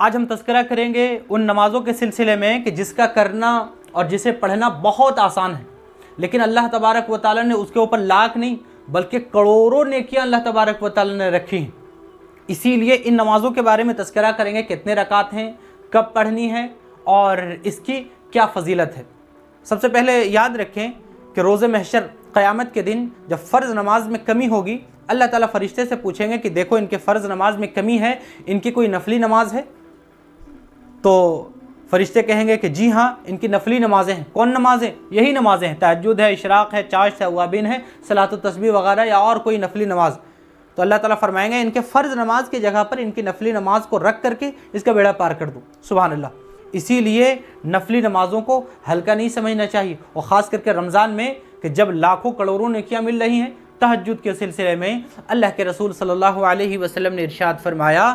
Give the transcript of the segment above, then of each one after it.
آج ہم تذکرہ کریں گے ان نمازوں کے سلسلے میں کہ جس کا کرنا اور جسے پڑھنا بہت آسان ہے، لیکن اللہ تبارک و تعالیٰ نے اس کے اوپر لاکھ نہیں بلکہ کروڑوں نیکیاں اللہ تبارک و تعالیٰ نے رکھی ہیں۔ اسی لیے ان نمازوں کے بارے میں تذکرہ کریں گے، کتنے رکعت ہیں، کب پڑھنی ہے اور اس کی کیا فضیلت ہے۔ سب سے پہلے یاد رکھیں کہ روز محشر قیامت کے دن جب فرض نماز میں کمی ہوگی، اللہ تعالیٰ فرشتے سے پوچھیں گے کہ دیکھو ان کے فرض نماز میں کمی ہے، ان کی کوئی نفلی نماز ہے؟ تو فرشتے کہیں گے کہ جی ہاں، ان کی نفلی نمازیں ہیں۔ کون نمازیں؟ یہی نمازیں ہیں، تہجد ہے، اشراق ہے، چاشت ہے، اوابین ہے، صلاۃ التسبیح وغیرہ، یا اور کوئی نفلی نماز۔ تو اللہ تعالیٰ فرمائیں گے ان کے فرض نماز کی جگہ پر ان کی نفلی نماز کو رکھ کر کے اس کا بیڑا پار کر دو۔ سبحان اللہ۔ اسی لیے نفلی نمازوں کو ہلکا نہیں سمجھنا چاہیے، اور خاص کر کے رمضان میں کہ جب لاکھوں کروڑوں نیکیاں مل رہی ہیں۔ تہجد کے سلسلے میں اللہ کے رسول صلی اللہ علیہ وسلم نے ارشاد فرمایا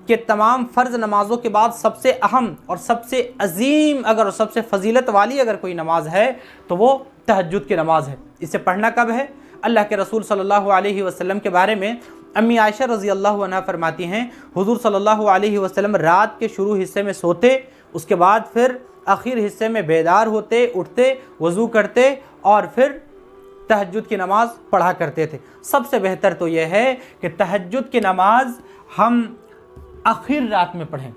کہ تمام فرض نمازوں کے بعد سب سے اہم اور سب سے عظیم اور سب سے فضیلت والی اگر کوئی نماز ہے تو وہ تہجد کی نماز ہے۔ اسے پڑھنا کب ہے؟ اللہ کے رسول صلی اللہ علیہ وسلم کے بارے میں امی عائشہ رضی اللہ عنہا فرماتی ہیں، حضور صلی اللہ علیہ وسلم رات کے شروع حصے میں سوتے، اس کے بعد پھر آخر حصے میں بیدار ہوتے، اٹھتے، وضو کرتے اور پھر تہجد کی نماز پڑھا کرتے تھے۔ سب سے بہتر تو یہ ہے کہ تہجد کی نماز ہم آخر رات میں پڑھیں،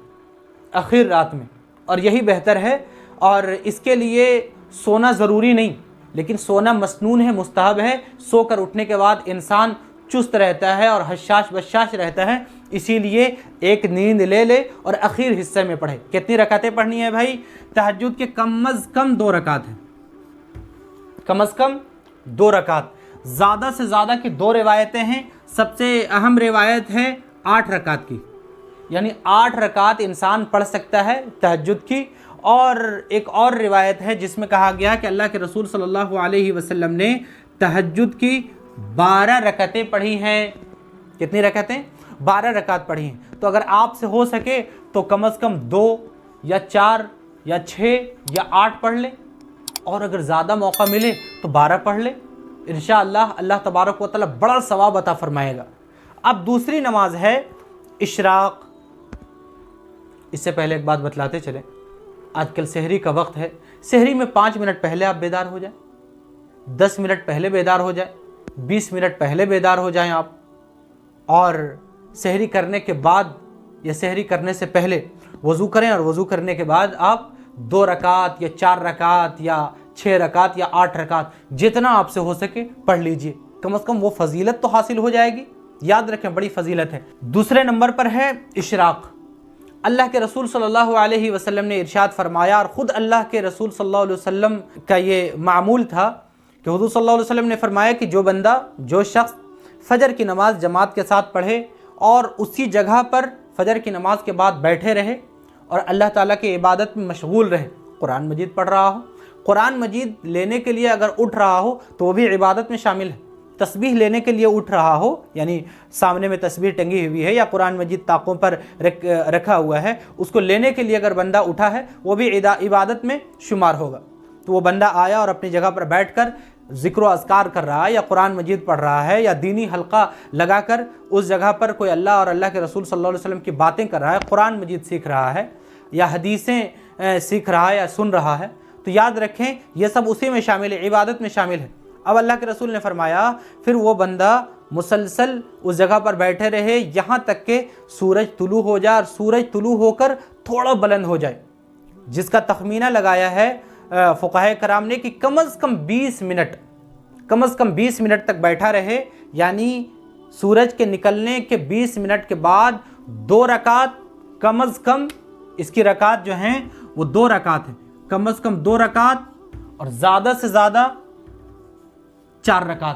آخر رات میں، اور یہی بہتر ہے۔ اور اس کے لیے سونا ضروری نہیں، لیکن سونا مسنون ہے، مستحب ہے۔ سو کر اٹھنے کے بعد انسان چست رہتا ہے اور حشاش بشاش رہتا ہے، اسی لیے ایک نیند لے لے اور آخر حصے میں پڑھے۔ کتنی رکعتیں پڑھنی ہے بھائی؟ تہجد کے کم از کم 2 رکعت ہیں، کم از کم 2 رکعت۔ زیادہ سے زیادہ کی 2 روایتیں ہیں۔ سب سے اہم روایت ہے 8 رکعت کی، یعنی 8 رکعت انسان پڑھ سکتا ہے تہجد کی۔ اور ایک اور روایت ہے جس میں کہا گیا کہ اللہ کے رسول صلی اللہ علیہ وسلم نے تہجد کی 12 رکعتیں پڑھی ہیں۔ کتنی رکعتیں؟ 12 رکعت پڑھی ہیں۔ تو اگر آپ سے ہو سکے تو کم از کم 2 یا 4 یا 6 یا 8 پڑھ لیں، اور اگر زیادہ موقع ملے تو 12 پڑھ لیں۔ انشاءاللہ اللہ تبارک و تعالی بڑا ثواب عطا فرمائے گا۔ اب دوسری نماز ہے اشراق۔ اس سے پہلے ایک بات بتلاتے چلیں، آج کل سحری کا وقت ہے، سحری میں 5 منٹ پہلے آپ بیدار ہو جائیں، 10 منٹ پہلے بیدار ہو جائیں، 20 منٹ پہلے بیدار ہو جائیں آپ، اور سحری کرنے کے بعد یا سحری کرنے سے پہلے وضو کریں، اور وضو کرنے کے بعد آپ 2 رکعت یا 4 رکعت یا 6 رکعت یا 8 رکعت جتنا آپ سے ہو سکے پڑھ لیجئے۔ کم از کم وہ فضیلت تو حاصل ہو جائے گی۔ یاد رکھیں بڑی فضیلت ہے۔ دوسرے نمبر پر ہے اشراق۔ اللہ کے رسول صلی اللہ علیہ وسلم نے ارشاد فرمایا، اور خود اللہ کے رسول صلی اللہ علیہ وسلم کا یہ معمول تھا کہ حضور صلی اللہ علیہ وسلم نے فرمایا کہ جو بندہ، جو شخص فجر کی نماز جماعت کے ساتھ پڑھے اور اسی جگہ پر فجر کی نماز کے بعد بیٹھے رہے اور اللہ تعالیٰ کی عبادت میں مشغول رہے، قرآن مجید پڑھ رہا ہو، قرآن مجید لینے کے لیے اگر اٹھ رہا ہو تو وہ بھی عبادت میں شامل ہے، تسبیح لینے کے لیے اٹھ رہا ہو، یعنی سامنے میں تسبیح ٹنگی ہوئی ہے یا قرآن مجید طاقوں پر رکھا ہوا ہے، اس کو لینے کے لیے اگر بندہ اٹھا ہے وہ بھی عبادت میں شمار ہوگا۔ تو وہ بندہ آیا اور اپنی جگہ پر بیٹھ کر ذکر و اذکار کر رہا ہے یا قرآن مجید پڑھ رہا ہے یا دینی حلقہ لگا کر اس جگہ پر کوئی اللہ اور اللہ کے رسول صلی اللہ علیہ وسلم کی باتیں کر رہا ہے، قرآن مجید سیکھ رہا ہے یا حدیثیں سیکھ رہا ہے یا سن رہا ہے، تو یاد رکھیں یہ سب اسی میں شامل ہے، عبادت میں شامل ہے۔ اب اللہ کے رسول نے فرمایا پھر وہ بندہ مسلسل اس جگہ پر بیٹھے رہے یہاں تک کہ سورج طلوع ہو جائے، اور سورج طلوع ہو کر تھوڑا بلند ہو جائے، جس کا تخمینہ لگایا ہے فقہاء کرام نے کہ کم از کم 20 منٹ، کم از کم 20 منٹ تک بیٹھا رہے، یعنی سورج کے نکلنے کے 20 منٹ کے بعد 2 رکعت، کم از کم اس کی رکعت جو ہیں وہ 2 رکعت ہیں، کم از کم 2 رکعت اور زیادہ سے زیادہ 4 رکعت۔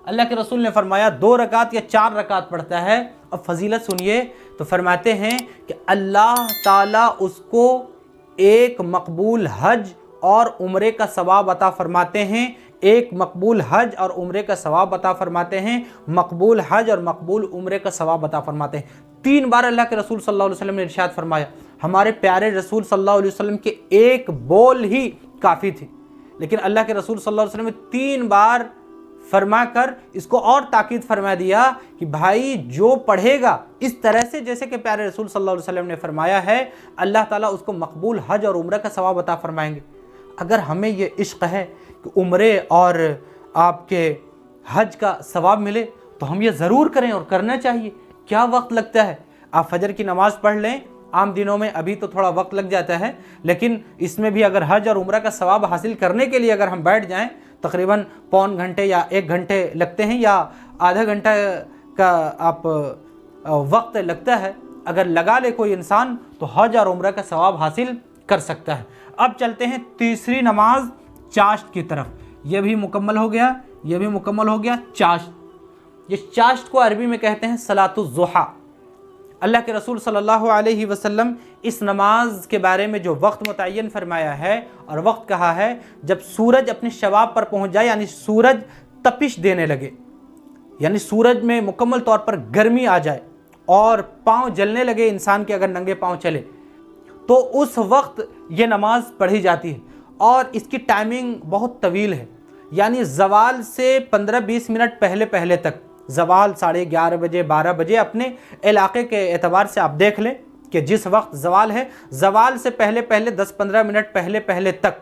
اللہ کے رسول نے فرمایا 2 رکعت یا 4 رکعت پڑھتا ہے، اب فضیلت سنیے، تو فرماتے ہیں کہ اللہ تعالیٰ اس کو ایک مقبول حج اور عمرے کا ثواب عطا فرماتے ہیں، ایک مقبول حج اور عمرے کا ثواب عطا فرماتے ہیں، مقبول حج اور مقبول عمرے کا ثواب عطا فرماتے ہیں۔ 3 بار اللہ کے رسول صلی اللہ علیہ وسلم نے ارشاد فرمایا۔ ہمارے پیارے رسول صلی اللہ علیہ وسلم کے ایک بول ہی کافی تھی، لیکن اللہ کے رسول صلی اللہ علیہ وسلم نے 3 بار فرما کر اس کو اور تاکید فرما دیا کہ بھائی جو پڑھے گا اس طرح سے جیسے کہ پیارے رسول صلی اللہ علیہ وسلم نے فرمایا ہے، اللہ تعالیٰ اس کو مقبول حج اور عمرہ کا ثواب عطا فرمائیں گے۔ اگر ہمیں یہ عشق ہے کہ عمرے اور آپ کے حج کا ثواب ملے تو ہم یہ ضرور کریں اور کرنا چاہیے۔ کیا وقت لگتا ہے؟ آپ فجر کی نماز پڑھ لیں، عام دنوں میں ابھی تو تھوڑا وقت لگ جاتا ہے، لیکن اس میں بھی اگر حج اور عمرہ کا ثواب حاصل کرنے کے لیے اگر ہم بیٹھ جائیں تقریباً پون گھنٹے یا 1 گھنٹے لگتے ہیں، یا آدھا گھنٹہ کا آپ وقت لگتا ہے، اگر لگا لے کوئی انسان تو حج اور عمرہ کا ثواب حاصل کر سکتا ہے۔ اب چلتے ہیں تیسری نماز چاشت کی طرف۔ یہ بھی مکمل ہو گیا، یہ بھی مکمل ہو گیا چاشت۔ یہ چاشت کو عربی میں کہتے ہیں صلاۃ الضحیٰ۔ اللہ کے رسول صلی اللہ علیہ وسلم اس نماز کے بارے میں جو وقت متعین فرمایا ہے اور وقت کہا ہے، جب سورج اپنے شباب پر پہنچ جائے، یعنی سورج تپش دینے لگے، یعنی سورج میں مکمل طور پر گرمی آ جائے اور پاؤں جلنے لگے انسان کے اگر ننگے پاؤں چلے، تو اس وقت یہ نماز پڑھی جاتی ہے اور اس کی ٹائمنگ بہت طویل ہے، یعنی زوال سے 15-20 منٹ پہلے تک، زوال 11:30 بجے 12 بجے اپنے علاقے کے اعتبار سے آپ دیکھ لیں کہ جس وقت زوال ہے، زوال سے پہلے 10-15 منٹ پہلے تک،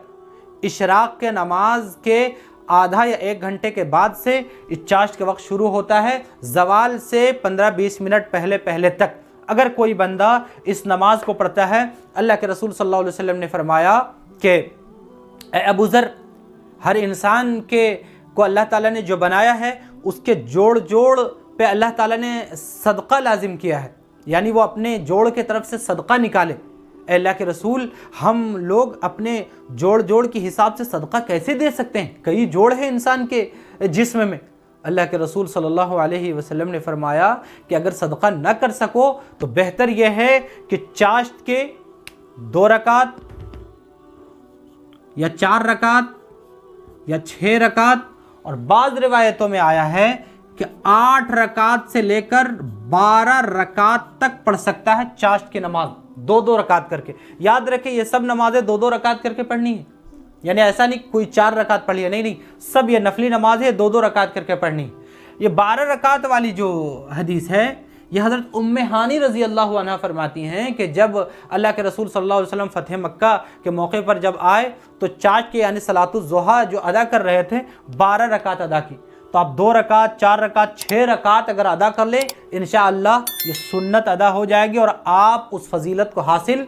اشراق کے نماز کے آدھا یا 1 گھنٹے کے بعد سے اس چاشت کا وقت شروع ہوتا ہے، زوال سے 15-20 منٹ پہلے تک اگر کوئی بندہ اس نماز کو پڑھتا ہے، اللہ کے رسول صلی اللہ علیہ وسلم نے فرمایا کہ اے ابو ذر، ہر انسان کو اللہ تعالیٰ نے جو بنایا ہے اس کے جوڑ پہ اللہ تعالیٰ نے صدقہ لازم کیا ہے، یعنی وہ اپنے جوڑ کے طرف سے صدقہ نکالے۔ اے اللہ کے رسول، ہم لوگ اپنے جوڑ کے حساب سے صدقہ کیسے دے سکتے ہیں؟ کئی جوڑ ہیں انسان کے جسم میں۔ اللہ کے رسول صلی اللہ علیہ وسلم نے فرمایا کہ اگر صدقہ نہ کر سکو تو بہتر یہ ہے کہ چاشت کے 2 رکعت یا 4 رکعت یا 6 رکعت، اور بعض روایتوں میں آیا ہے کہ 8 رکعت سے لے کر 12 رکعت تک پڑھ سکتا ہے چاشت کی نماز، 2 رکعت کر کے۔ یاد رکھیں یہ سب نمازیں 2 رکعت کر کے پڑھنی ہے، یعنی ایسا نہیں کوئی 4 رکعت پڑھ لیا، نہیں، سب یہ نفلی نماز ہے، 2 رکعت کر کے پڑھنی ہے۔ یہ 12 رکعت والی جو حدیث ہے، یہ حضرت ام ہانی رضی اللہ عنہ فرماتی ہیں کہ جب اللہ کے رسول صلی اللہ علیہ وسلم فتح مکہ کے موقع پر جب آئے تو چاشت کے یعنی صلاۃ الضحیٰ جو ادا کر رہے تھے 12 رکعت ادا کی۔ تو آپ 2 رکعت 4 رکعت 6 رکعت اگر ادا کر لیں انشاءاللہ یہ سنت ادا ہو جائے گی اور آپ اس فضیلت کو حاصل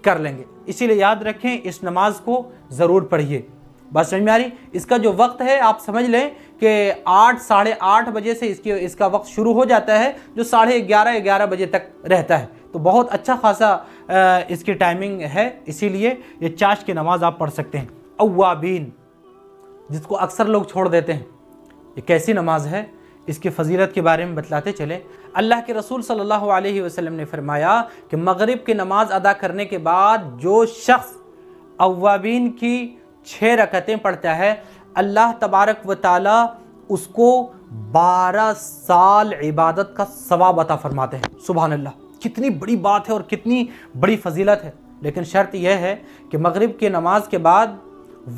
کر لیں گے۔ اسی لیے یاد رکھیں اس نماز کو ضرور پڑھیے۔ بات سمجھ میں آ رہی؟ اس کا جو وقت ہے آپ سمجھ لیں کہ 8 ساڑھے 8 بجے سے اس کا وقت شروع ہو جاتا ہے، جو 11:30 بجے تک رہتا ہے، تو بہت اچھا خاصا اس کی ٹائمنگ ہے، اسی لیے یہ چاشت کی نماز آپ پڑھ سکتے ہیں۔ اوابین، جس کو اکثر لوگ چھوڑ دیتے ہیں، یہ کیسی نماز ہے؟ اس کی فضیلت کے بارے میں بتلاتے چلیں۔ اللہ کے رسول صلی اللہ علیہ وسلم نے فرمایا کہ مغرب کی نماز ادا کرنے کے بعد جو شخص اوابین کی 6 رکعتیں پڑھتا ہے، اللہ تبارک و تعالی اس کو 12 سال عبادت کا ثواب عطا فرماتے ہیں۔ سبحان اللہ، کتنی بڑی بات ہے اور کتنی بڑی فضیلت ہے۔ لیکن شرط یہ ہے کہ مغرب کی نماز کے بعد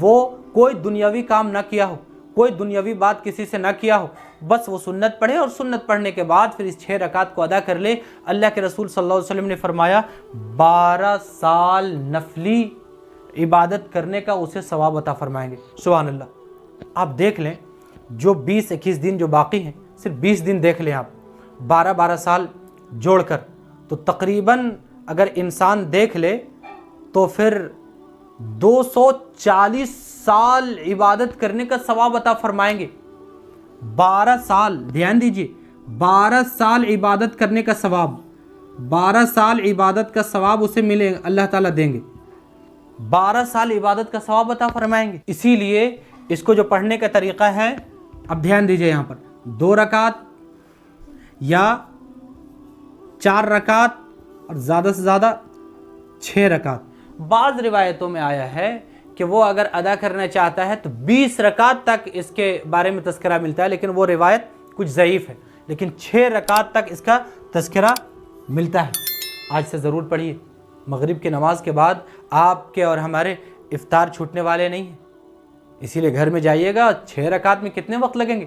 وہ کوئی دنیاوی کام نہ کیا ہو، کوئی دنیاوی بات کسی سے نہ کیا ہو، بس وہ سنت پڑھے اور سنت پڑھنے کے بعد پھر اس 6 رکعت کو ادا کر لے۔ اللہ کے رسول صلی اللہ علیہ وسلم نے فرمایا 12 سال نفلی عبادت کرنے کا اسے ثواب عطا فرمائیں گے۔ سبحان اللہ، آپ دیکھ لیں جو 20-21 دن جو باقی ہیں، صرف 20 دن دیکھ لیں آپ، 12 سال جوڑ کر، تو تقریباً اگر انسان دیکھ لے تو پھر 240 سال عبادت کرنے کا ثواب عطا فرمائیں گے۔ 12 سال، دھیان دیجئے، 12 سال عبادت کرنے کا ثواب، 12 سال عبادت کا ثواب اسے ملے، اللہ تعالیٰ دیں گے، 12 سال عبادت کا ثواب عطا فرمائیں گے۔ اسی لیے اس کو جو پڑھنے کا طریقہ ہے، اب دھیان دیجئے یہاں پر 2 رکعت یا 4 رکعت اور زیادہ سے زیادہ 6 رکعت۔ بعض روایتوں میں آیا ہے کہ وہ اگر ادا کرنا چاہتا ہے تو 20 رکعت تک اس کے بارے میں تذکرہ ملتا ہے، لیکن وہ روایت کچھ ضعیف ہے، لیکن 6 رکعت تک اس کا تذکرہ ملتا ہے۔ آج سے ضرور پڑھیے۔ مغرب کی نماز کے بعد آپ کے اور ہمارے افطار چھوٹنے والے نہیں ہیں، اسی لیے گھر میں جائیے گا۔ 6 رکعت میں کتنے وقت لگیں گے؟